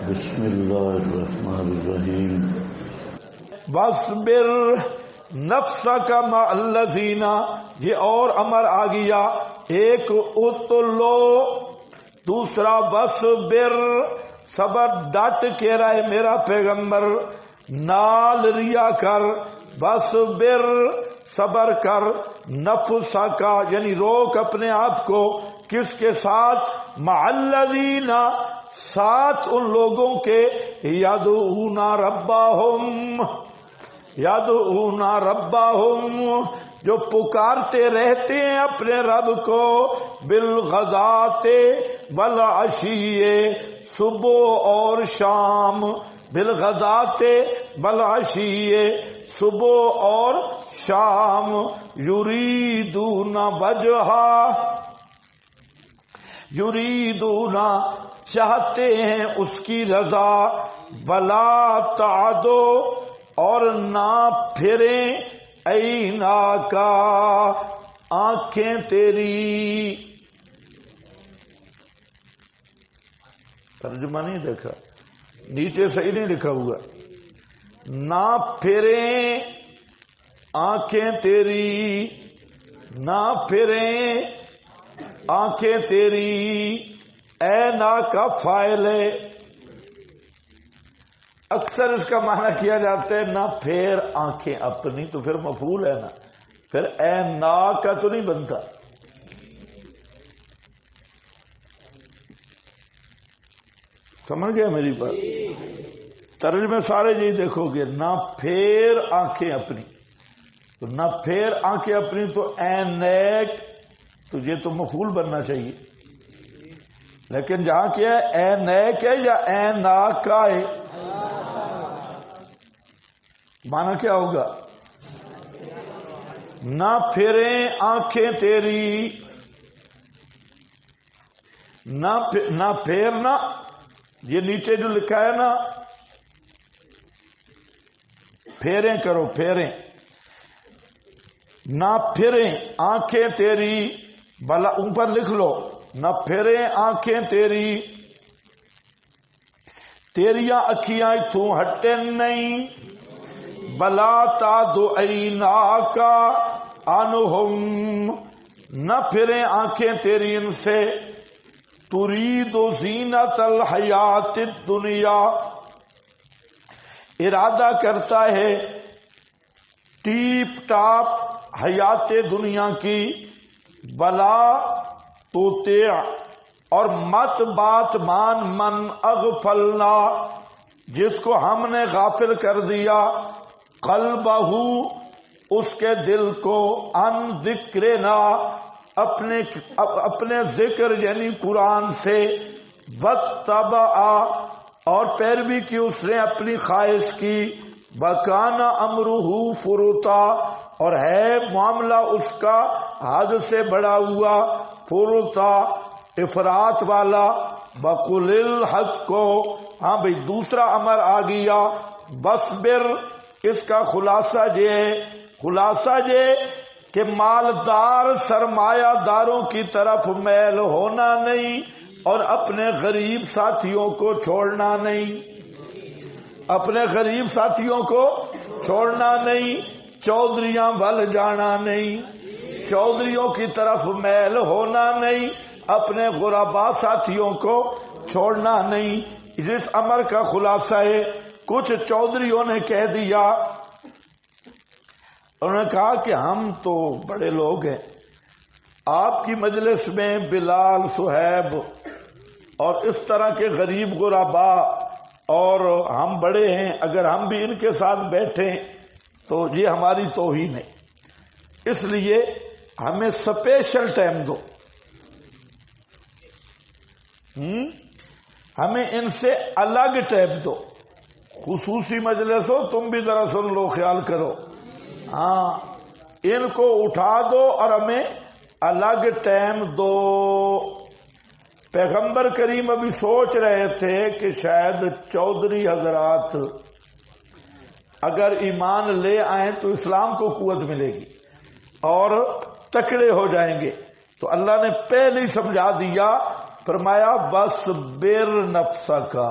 بسم اللہ الرحمن الرحیم وَاصْبِرْ نَفْسَكَ مَعَ الَّذِينَ، یہ اور امر آ گیا، ایک اتلو، دوسرا وَاصْبِرْ، صبر ڈٹ کے رہے میرا پیغمبر، نال ریا کر، وَاصْبِرْ صبر کر، نفسک یعنی روک اپنے آپ کو، کس کے ساتھ؟ مع الذین، ساتھ ان لوگوں کے، یدعون ربہم، یدعون ربہم، جو پکارتے رہتے ہیں اپنے رب کو، بالغداۃ والعشی، صبح اور شام، بالغداۃ والعشی، صبح اور شام، یریدون وجہا، یریدون چاہتے ہیں اس کی رضا، ولا تعدو اور نہ پھریں، عیناک آنکھیں تیری، ترجمہ نہیں دیکھا، نیچے صحیح نہیں لکھا ہوا، نہ پھریں آنکھیں تیری، نہ پھریں آنکھیں تیری، اے نا کا فاعل ہے، اکثر اس کا معنی کیا جاتا ہے نہ پھیر آنکھیں اپنی، تو پھر مفعول ہے نا، پھر اے نا کا تو نہیں بنتا، سمجھ گیا میری بات؟ ترجمے سارے یہی دیکھو گے، نہ پھیر آنکھیں اپنی، تو نہ پھیر آنکھیں اپنی تو اے نیک، تو یہ تو مفعول بننا چاہیے، لیکن جہاں کیا ہے اے نیک ہے یا اے ناک کا ہے، معنی کیا ہوگا؟ نہ پھریں آنکھیں تیری، نہ پھیرنا، یہ نیچے جو لکھا ہے نا پھیریں کرو، پھیریں، نہ پھریں آنکھیں تیری، بلا اوپر لکھ لو، نہ پھریں آنکھیں تیری، تیریاں اکھیاں تو ہٹے نہیں، بلا تعدو عیناک عنہم، نہ پھریں آنکھیں تیری ان سے، ترید زینت الحیات الدنیا، ارادہ کرتا ہے ٹیپ ٹاپ حیات دنیا کی، بلا تطع اور مت بات مان، من اغفلنا جس کو ہم نے غافل کر دیا، قلبہ اس کے دل کو، ان ذکرنا اپنے ذکر یعنی قرآن سے، واتبع اور پیروی کی اس نے اپنی خواہش کی، وکان امرہ فرطا اور ہے معاملہ اس کا حد سے بڑا ہوا، فرطا افراط والا، وقل الحق کو، ہاں بھئی دوسرا امر آ گیا، وَاصْبِرْ، اس کا خلاصہ یہ ہے، خلاصہ یہ کہ مالدار سرمایہ داروں کی طرف میل ہونا نہیں، اور اپنے غریب ساتھیوں کو چھوڑنا نہیں، اپنے غریب ساتھیوں کو چھوڑنا نہیں، چودھریاں بل جانا نہیں، چودھریوں کی طرف میل ہونا نہیں، اپنے غربا ساتھیوں کو چھوڑنا نہیں۔ اس امر کا خلاصہ ہے، کچھ چودھریوں نے کہہ دیا، انہوں نے کہا کہ ہم تو بڑے لوگ ہیں، آپ کی مجلس میں بلال، صہیب اور اس طرح کے غریب غربا، اور ہم بڑے ہیں، اگر ہم بھی ان کے ساتھ بیٹھیں تو یہ ہماری توہین ہے، اس لیے ہمیں اسپیشل ٹائم دو، ہمیں ان سے الگ ٹائم دو، خصوصی مجلس ہو، تم بھی ذرا سن لو، خیال کرو، ہاں ان کو اٹھا دو اور ہمیں الگ ٹائم دو۔ پیغمبر کریم ابھی سوچ رہے تھے کہ شاید چودھری حضرات اگر ایمان لے آئیں تو اسلام کو قوت ملے گی اور تکڑے ہو جائیں گے، تو اللہ نے پہلے ہی سمجھا دیا، فرمایا بس بیر نفسا کا،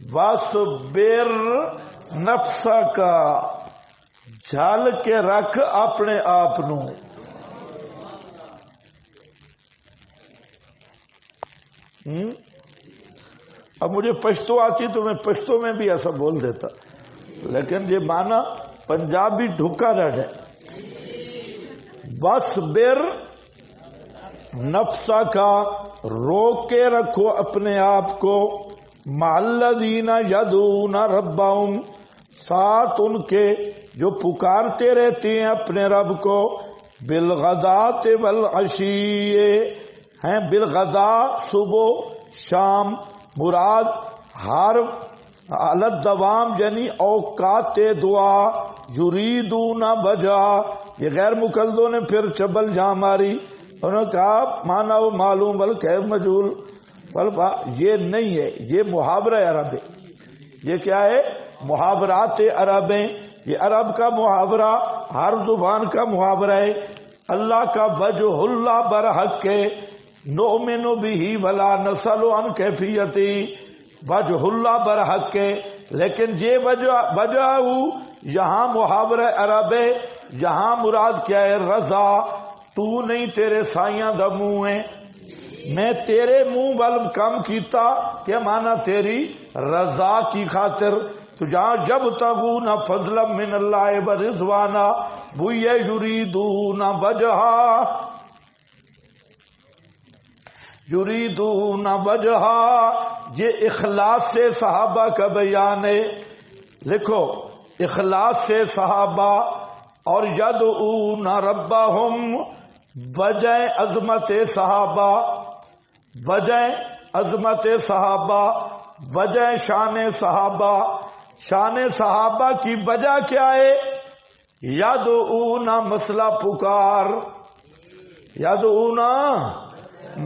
وَاصْبِرْ نَفْسَكَ، جھل کے رکھ اپنے آپ نو. اب مجھے پشتو آتی تو میں پشتو میں بھی ایسا بول دیتا، لیکن یہ معنی پنجابی ڈھکا رہ ہے. وَاصْبِرْ نَفْسَكَ، روک کے رکھو اپنے آپ کو، مع الذین یدعون ربہم، ساتھ ان کے جو پکارتے رہتے ہیں اپنے رب کو، بالغداۃ والعشی، ہیں بالغداء صبح شام، مراد ہر علی الدوام یعنی اوقات دعا، یریدون وجہ. یہ غیر مقلدوں نے پھر چبل جہاں ماری، انہوں نے کہا مانا وہ معلوم بلکہ مجہول، یہ نہیں ہے، یہ محاورہ عرب ہے. یہ کیا ہے؟ محاورات عرب ہیں. یہ عرب کا محاورہ، ہر زبان کا محاورہ ہے. اللہ کا وجہ اللہ برحق ہے، نؤمن بہ ولا نسأل عن کیفیتی، وجہ اللہ برحق ہے. لیکن یہ وجہ یہاں محاورہ عرب ہے، یہاں مراد کیا ہے؟ رضا. تو نہیں تیرے سائیاں دا منہ ہے، میں تیرے منہ بل کم کیتا، کیا مانا تیری رضا کی خاطر. تو جہاں جب تغون فضلا من اللہ ورضوانا بوئے یریدون وجہا، یریدون وجہا، یہ اخلاص سے صحابہ کا بیان ہے. لکھو اخلاص سے صحابہ، اور یدعون ربہم، وجہ عظمت صحابہ، وجہ عظمت صحابہ، وجہ شان صحابہ. شان صحابہ کی وجہ کیا ہے؟ یدعون مسئلہ پکار، یدعون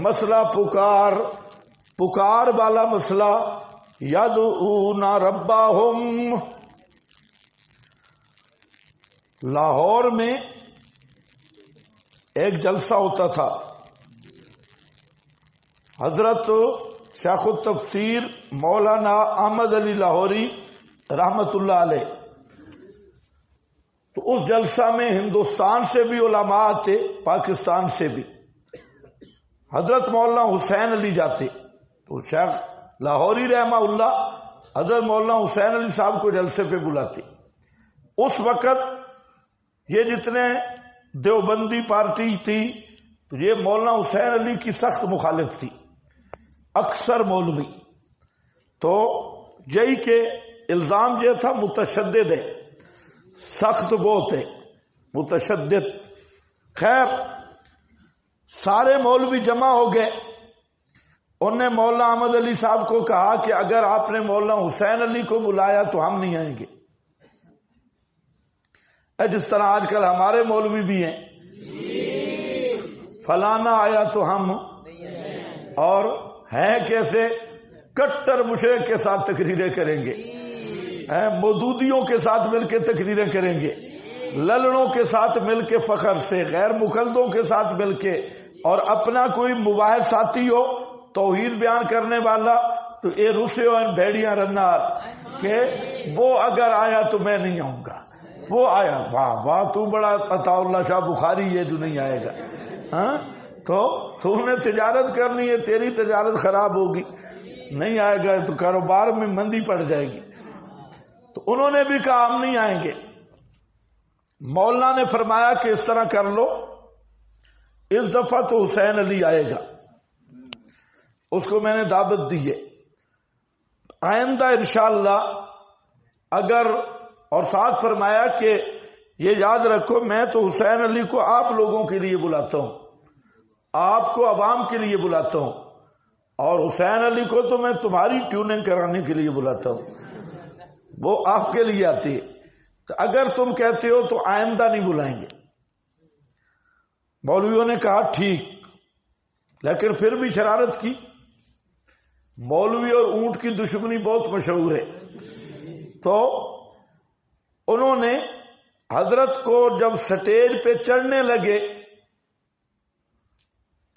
مسئلہ پکار، پکار والا مسئلہ. یدعون ربہم. لاہور میں ایک جلسہ ہوتا تھا، حضرت شیخ التفسیر مولانا احمد علی لاہوری رحمت اللہ علیہ. تو اس جلسہ میں ہندوستان سے بھی علماء آتے، پاکستان سے بھی. حضرت مولانا حسین علی جاتے، تو شیخ لاہوری رحمہ اللہ حضرت مولانا حسین علی صاحب کو جلسے پہ بلاتے. اس وقت یہ جتنے دیوبندی پارٹی تھی تو یہ مولانا حسین علی کی سخت مخالف تھی، اکثر مولوی. تو یہی کہ الزام یہ تھا متشدد ہے، سخت بہت ہے، متشدد. خیر سارے مولوی جمع ہو گئے. انہوں نے مولانا احمد علی صاحب کو کہا کہ اگر آپ نے مولانا حسین علی کو بلایا تو ہم نہیں آئیں گے. جس طرح آج کل ہمارے مولوی بھی ہیں، فلانا آیا تو ہم، اور ہیں کیسے کٹر مشرک کے ساتھ تقریریں کریں گے، مودودیوں کے ساتھ مل کے تقریریں کریں گے، للڑوں کے ساتھ مل کے فخر سے، غیر مقلدوں کے ساتھ مل کے. اور اپنا کوئی مباحث ساتھی ہو توحید بیان کرنے والا تو اے رسے ہو ان بھیڑیاں رنار کہ وہ اگر آیا تو میں نہیں آؤں گا، وہ آیا واہ واہ تو بڑا عطا اللہ شاہ بخاری ہے جو نہیں آئے گا. ہاں تو تم نے تجارت کرنی ہے، تیری تجارت خراب ہوگی، نہیں آئے گا تو کاروبار میں مندی پڑ جائے گی. تو انہوں نے بھی کہا ہم نہیں آئیں گے. مولانا نے فرمایا کہ اس طرح کر لو، اس دفعہ تو حسین علی آئے گا، اس کو میں نے دعوت دی ہے، آئندہ انشاءاللہ اگر، اور ساتھ فرمایا کہ یہ یاد رکھو میں تو حسین علی کو آپ لوگوں کے لیے بلاتا ہوں، آپ کو عوام کے لیے بلاتا ہوں، اور حسین علی کو تو میں تمہاری ٹیوننگ کرانے کے لیے بلاتا ہوں، وہ آپ کے لیے آتی ہے. تو اگر تم کہتے ہو تو آئندہ نہیں بلائیں گے. مولویوں نے کہا ٹھیک، لیکن پھر بھی شرارت کی. مولوی اور اونٹ کی دشمنی بہت مشہور ہے. تو انہوں نے حضرت کو جب سٹیج پہ چڑھنے لگے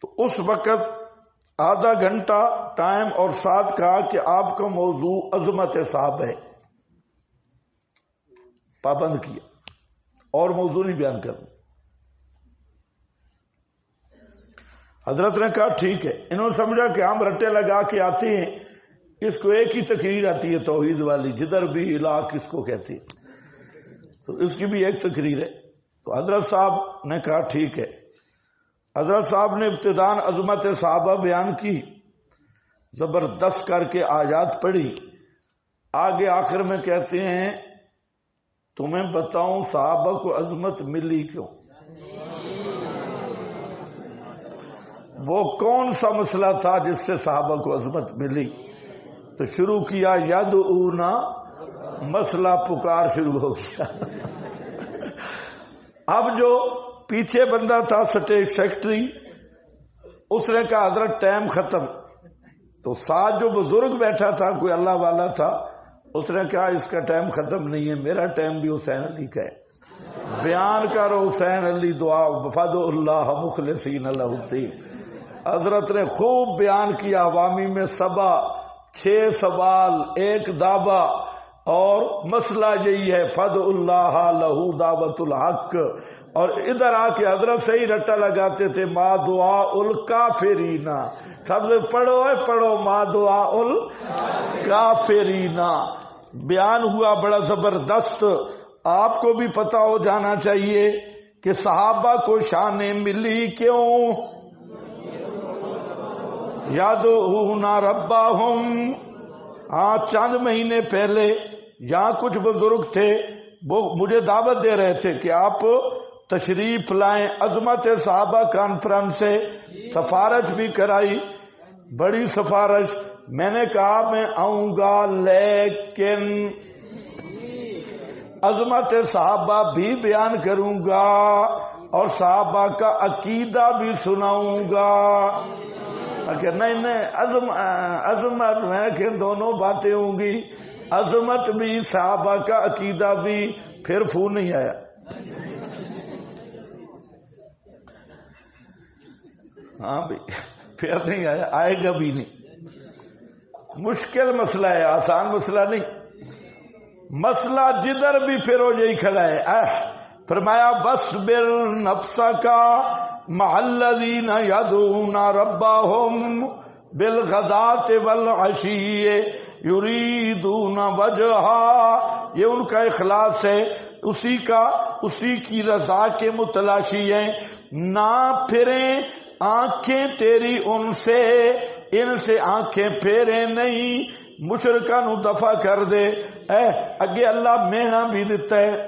تو اس وقت آدھا گھنٹہ ٹائم اور ساتھ کہا کہ آپ کا موضوع عظمت صاحب ہے، پابند کیا اور موضوع نہیں بیان کرنا۔ حضرت نے کہا ٹھیک ہے۔ انہوں نے سمجھا کہ ہم رٹے لگا کے آتے ہیں، اس کو ایک ہی تقریر آتی ہے توحید والی، جدھر بھی الہ کس کو کہتی ہے، تو اس کی بھی ایک تقریر ہے۔ تو حضرت صاحب نے کہا ٹھیک ہے۔ حضرت صاحب نے ابتدان عظمت صحابہ بیان کی، زبردست کر کے آیات پڑھی، آگے آخر میں کہتے ہیں تمہیں بتاؤں صحابہ کو عظمت ملی کیوں، وہ کون سا مسئلہ تھا جس سے صحابہ کو عظمت ملی؟ تو شروع کیا یدعونا، مسئلہ پکار شروع ہو گیا۔ اب جو پیچھے بندہ تھا اسٹیٹ سیکرٹری، اس نے کہا حضرت ٹائم ختم۔ تو ساتھ جو بزرگ بیٹھا تھا کوئی اللہ والا تھا، اس نے کہا اس کا ٹائم ختم نہیں ہے، میرا ٹائم بھی حسین علی کا ہے، بیان کرو حسین علی دعا وفد اللہ مخلصین لہ الدین۔ حضرت نے خوب بیان کیا، عوامی میں سبا، 6 سوال 1 دعویٰ، اور مسئلہ یہی ہے فد اللہ لہو دعوت الحق۔ اور ادھر آ کے حضرت سے ہی رٹا لگاتے تھے ما دعا الکافرین، سب سے پڑھو ما دعا الکافرین۔ بیان ہوا بڑا زبردست۔ آپ کو بھی پتا ہو جانا چاہیے کہ صحابہ کو شان ملی کیوں؟ یدعون ربہم، ہاں چند مہینے پہلے یہاں کچھ بزرگ تھے، وہ مجھے دعوت دے رہے تھے کہ آپ تشریف لائیں عظمت صحابہ کانفرنس سے، سفارش بھی کرائی، بڑی سفارش۔ میں نے کہا میں آؤں گا، لیکن عظمت صحابہ بھی بیان کروں گا اور صحابہ کا عقیدہ بھی سناؤں گا۔ کہ نہیں عظمت میں کہ دونوں باتیں ہوں گی، عظمت بھی صحابہ کا عقیدہ بھی۔ پھر پھو نہیں آیا۔ ہاں بھائی پھر نہیں آیا، آئے گا بھی نہیں۔ مشکل مسئلہ ہے، آسان مسئلہ نہیں۔ مسئلہ جدھر بھی پھرو یہی کھڑا ہے۔ فرمایا وَاصْبِرْ نَفْسَكَ مَعَ الَّذِينَ يَدْعُونَ رَبَّهُمْ بِالْغَدَاةِ وَالْعَشِيِّ يُرِيدُونَ وَجْهَهُ، یہ ان کا اخلاص ہے، اسی کی رضا کے متلاشی ہیں۔ نہ پھریں آنکھیں تیری ان سے آنکھیں پھیرے نہیں، مشرکاں نو دفع کر دے۔ اگے اللہ مینا بھی دیتا ہے،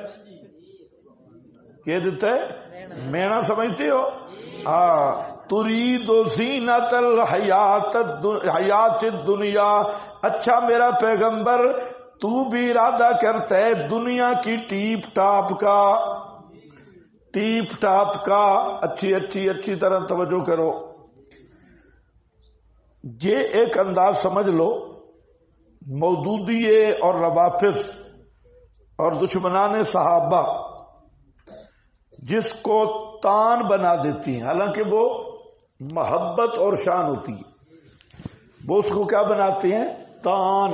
کیا دیتا ہے؟ مینا سمجھتے ہو؟ ترید زینت الحیات الدنیا۔ اچھا میرا پیغمبر تو بھی ارادہ کرتا ہے دنیا کی ٹیپ ٹاپ کا۔ اچھی طرح توجہ کرو، یہ ایک انداز سمجھ لو، مودودیے اور روافض اور دشمنان صحابہ جس کو تان بنا دیتی ہیں، حالانکہ وہ محبت اور شان ہوتی ہے، وہ اس کو کیا بناتے ہیں؟ تان۔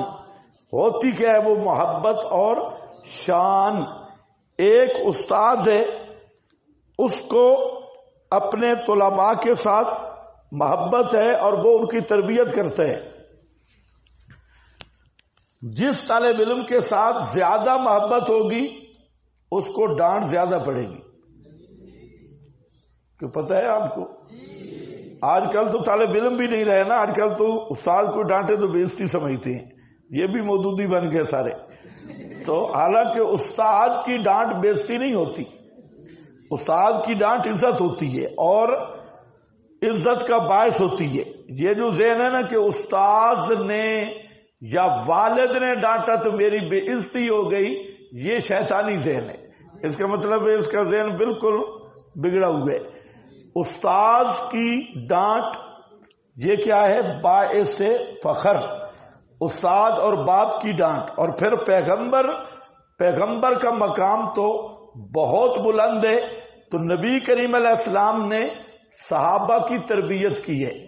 ہوتی کیا ہے وہ؟ محبت اور شان۔ ایک استاد ہے، اس کو اپنے طلباء کے ساتھ محبت ہے اور وہ ان کی تربیت کرتا ہے۔ جس طالب علم کے ساتھ زیادہ محبت ہوگی اس کو ڈانٹ زیادہ پڑے گی۔ کہ پتہ ہے آپ کو آج کل تو طالب علم بھی نہیں رہے نا، آج کل تو استاد کو ڈانٹے تو بےعزتی سمجھتے ہیں، یہ بھی مودودی بن گئے سارے۔ تو حالانکہ استاد کی ڈانٹ بےعزتی نہیں ہوتی، استاد کی ڈانٹ عزت ہوتی ہے اور عزت کا باعث ہوتی ہے۔ یہ جو ذہن ہے نا کہ استاد نے یا والد نے ڈانٹا تو میری بے عزتی ہو گئی، یہ شیطانی ذہن ہے۔ اس کا مطلب ہے اس کا ذہن بالکل بگڑا ہوا ہے۔ استاد کی ڈانٹ یہ کیا ہے؟ باعث فخر۔ استاد اور باپ کی ڈانٹ، اور پھر پیغمبر کا مقام تو بہت بلند ہے۔ تو نبی کریم علیہ السلام نے صحابہ کی تربیت کی ہے،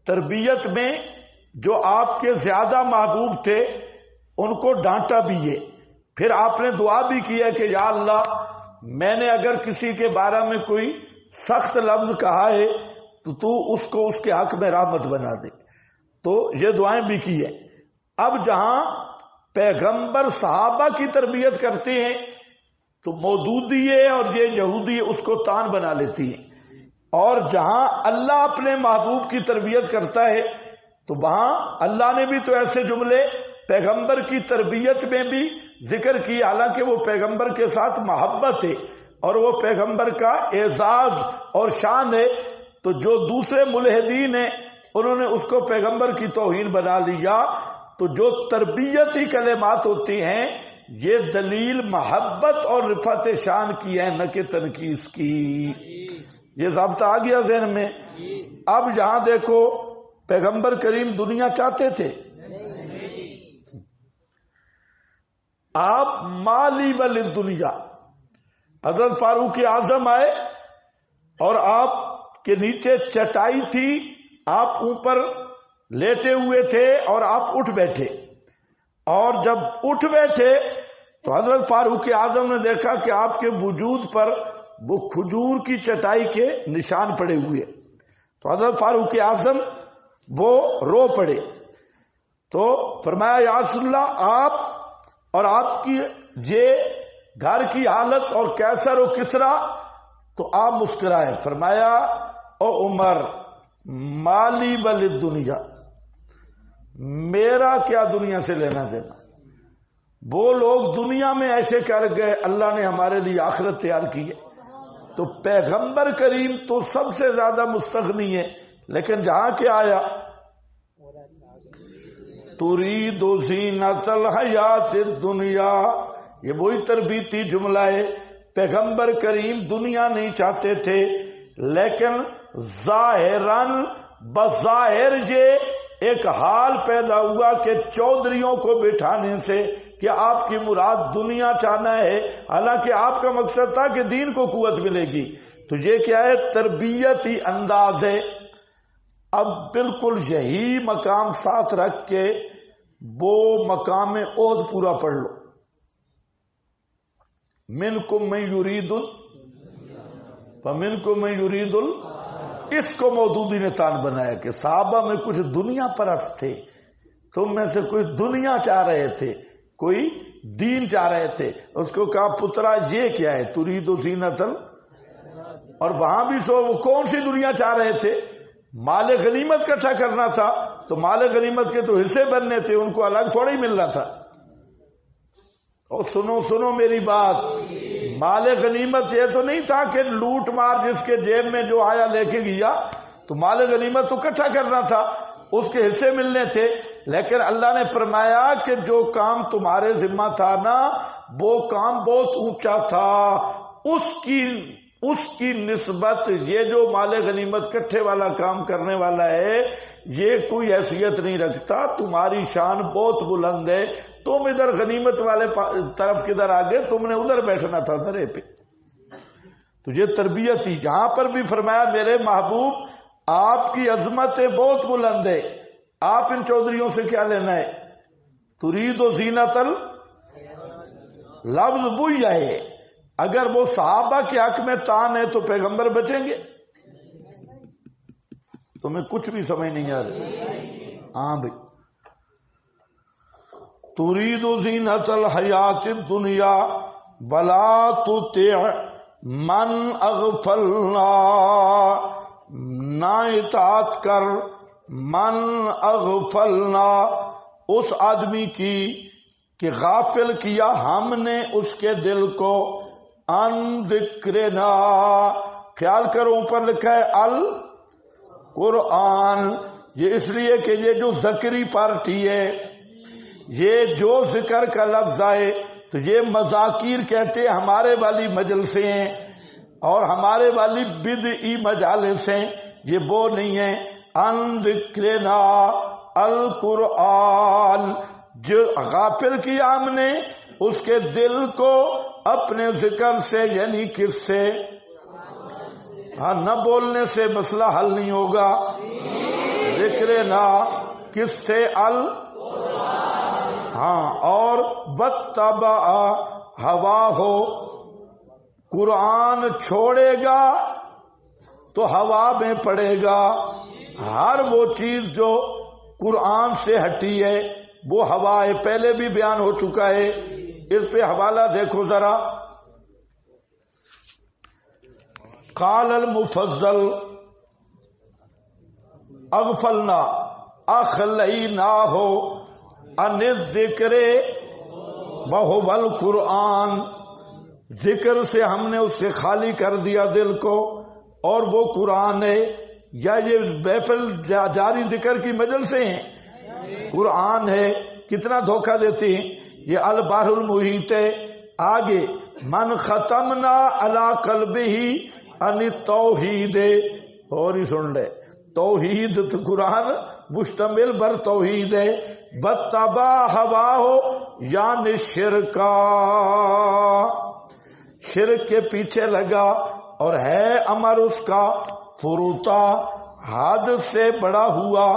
تربیت میں جو آپ کے زیادہ محبوب تھے ان کو ڈانٹا بھی ہے، پھر آپ نے دعا بھی کی ہے کہ یا اللہ میں نے اگر کسی کے بارے میں کوئی سخت لفظ کہا ہے تو اس کو اس کے حق میں رحمت بنا دے، تو یہ دعائیں بھی کی ہے۔ اب جہاں پیغمبر صحابہ کی تربیت کرتے ہیں تو مودودی ہے اور یہ یہودی اس کو تان بنا لیتی ہے، اور جہاں اللہ اپنے محبوب کی تربیت کرتا ہے تو وہاں اللہ نے بھی تو ایسے جملے پیغمبر کی تربیت میں بھی ذکر کی، حالانکہ وہ پیغمبر کے ساتھ محبت ہے اور وہ پیغمبر کا اعزاز اور شان ہے، تو جو دوسرے ملحدین ہیں انہوں نے اس کو پیغمبر کی توہین بنا لیا۔ تو جو تربیتی کلمات ہوتی ہیں یہ دلیل محبت اور رفعت شان کی ہے، نہ کہ تنقیص کی۔ یہ ضابطہ آ گیا ذہن میں؟ اب یہاں دیکھو پیغمبر کریم دنیا چاہتے تھے، آپ مالی ولی دنیا، حضرت فاروق اعظم آئے اور آپ کے نیچے چٹائی تھی، آپ اوپر لیٹے ہوئے تھے اور آپ اٹھ بیٹھے، اور جب اٹھ بیٹھے تو حضرت فاروق اعظم نے دیکھا کہ آپ کے وجود پر وہ کھجور کی چٹائی کے نشان پڑے ہوئے، تو حضرت فاروق اعظم وہ رو پڑے، تو فرمایا یا رسول اللہ آپ اور آپ کی یہ گھر کی حالت اور کیسر و کسرا، تو آپ مسکرائے، فرمایا او عمر مالی ولی دنیا، میرا کیا دنیا سے لینا دینا، وہ لوگ دنیا میں ایسے کر گئے، اللہ نے ہمارے لیے آخرت تیار کی ہے۔ تو پیغمبر کریم تو سب سے زیادہ مستغنی ہے، لیکن جہاں کیا آیا ترید زینت الحیات الدنیا، یہ وہی تربیتی جملہ ہے۔ پیغمبر کریم دنیا نہیں چاہتے تھے، لیکن ظاہراً بظاہر یہ ایک حال پیدا ہوا کہ چودھریوں کو بٹھانے سے کہ آپ کی مراد دنیا چاہنا ہے، حالانکہ آپ کا مقصد تھا کہ دین کو قوت ملے گی۔ تو یہ کیا ہے؟ تربیتی انداز ہے۔ اب بالکل یہی مقام ساتھ رکھ کے وہ مقام عہد پورا پڑھ لو، منکم من یرید فمنکم من یرید اس کو مودودی نے تان بنایا کہ صحابہ میں کچھ دنیا پرست تھے، تم میں سے کوئی دنیا چاہ رہے تھے، کوئی دین چاہ رہے تھے۔ اس کو کہا پترا یہ کیا ہے ترید زینت، اور وہاں بھی سو وہ کون سی دنیا چاہ رہے تھے؟ مال غنیمت اکٹھا کرنا تھا، تو مال غنیمت کے تو حصے بننے تھے، ان کو الگ تھوڑا ہی ملنا تھا۔ اور سنو میری بات، مال غنیمت یہ تو نہیں تھا کہ لوٹ مار جس کے جیب میں جو آیا لے کے گیا، تو مال غنیمت تو اکٹھا کرنا تھا، اس کے حصے ملنے تھے۔ لیکن اللہ نے فرمایا کہ جو کام تمہارے ذمہ تھا نا وہ کام بہت اونچا تھا، اس کی نسبت یہ جو مال غنیمت کٹھے والا کام کرنے والا ہے یہ کوئی حیثیت نہیں رکھتا، تمہاری شان بہت بلند ہے، تم ادھر غنیمت والے طرف کدھر آگے، تم نے ادھر بیٹھنا تھا درے پہ۔ تو یہ تربیت تھی۔ یہاں پر بھی فرمایا میرے محبوب آپ کی عظمتیں بہت بلند ہے، آپ ان چودھریوں سے کیا لینا ہے؟ ترید و زینت لفظ وہی ہے، اگر وہ صحابہ کے حق میں تان ہے تو پیغمبر بچیں گے؟ تمہیں کچھ بھی سمجھ نہیں آ رہی؟ ہاں بھائی، ترید زینت الحیات الدنیا ولا تطع من اغفلنا، نہ اطاعت کر من اغفلنا اس آدمی کی کہ غافل کیا ہم نے اس کے دل کو ان ذکرنا، خیال کرو اوپر لکھا ہے القرآن، یہ اس لیے کہ یہ جو ذکری پارٹی ہے، یہ جو ذکر کا لفظ آئے تو یہ مذاکیر کہتے ہیں ہمارے والی مجلسیں ہیں اور ہمارے والی بدعی مجالس ہیں، یہ وہ نہیں ہے۔ ان ذکرنا القرآن، جو غافل کیا ہم نے اس کے دل کو اپنے ذکر سے، یعنی کس سے؟ ہاں، نہ بولنے سے مسئلہ حل نہیں ہوگا، ذکر نا کس سے ہاں، اور بتبا ہوا ہو، قرآن چھوڑے گا تو ہوا میں پڑے گا. ہر وہ چیز جو قرآن سے ہٹی ہے وہ ہوا ہے، پہلے بھی بیان ہو چکا ہے. اس پہ حوالہ دیکھو ذرا. قال المفضل اغفلنا اخلینا ہو ان الذکر وہو القرآن، ذکر سے ہم نے اس سے خالی کر دیا دل کو اور وہ قرآن ہے. یا یہ محفل جاری ذکر کی مجلسیں ہیں، قرآن ہے. کتنا دھوکہ دیتی ہیں یہ البحر المحیط ہے. آگے من ختمنا علی قلبہ ان التوحید، اور ہی سن لے، توحید تو قرآن مشتمل بر توحید ہے. بتبا ہوا ہو یعنی شرکا، شرک کے پیچھے لگا اور ہے امر اس کا فروتا، حد سے بڑا ہوا.